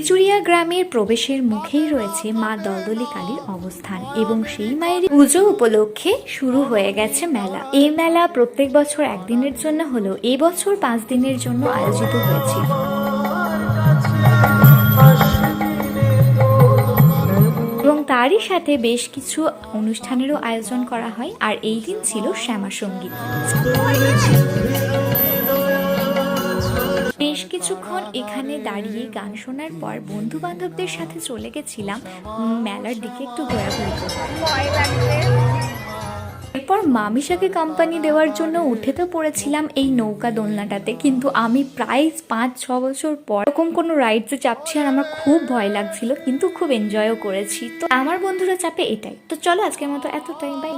বিচুরিয়া গ্রামের প্রবেশের মুখেই রয়েছে মা দলদলি কালীর অবস্থান এবং সেই মায়ের পুজো উপলক্ষে শুরু হয়ে গেছে মেলা। এই মেলা প্রত্যেক বছর একদিনের জন্য হলেও এবছর 5 দিনের জন্য আয়োজিত হয়েছিল এবং তারই সাথে বেশ কিছু অনুষ্ঠানেরও আয়োজন করা হয়। আর এই দিন ছিল শ্যামা সঙ্গীত। বেশ কিছুক্ষণ এখানে দাঁড়িয়ে গান শোনার পর বন্ধু বান্ধবদের সাথে চলে গেছিলাম মেলার দিকে একটু ঘোরাঘুরি করতে। এরপর মামিশাকে কোম্পানি দেওয়ার জন্য উঠে তো পড়েছিলাম এই নৌকা দোলনাটাতে, কিন্তু আমি প্রায় 5-6 বছর পর এরকম কোনো রাইডসে চাপছি আর আমার খুব ভয় লাগছিল, কিন্তু খুব এনজয়ও করেছি। তো আমার বন্ধুরা চাপে এটাই। তো চলো আজকের মতো এতটাই, বাই।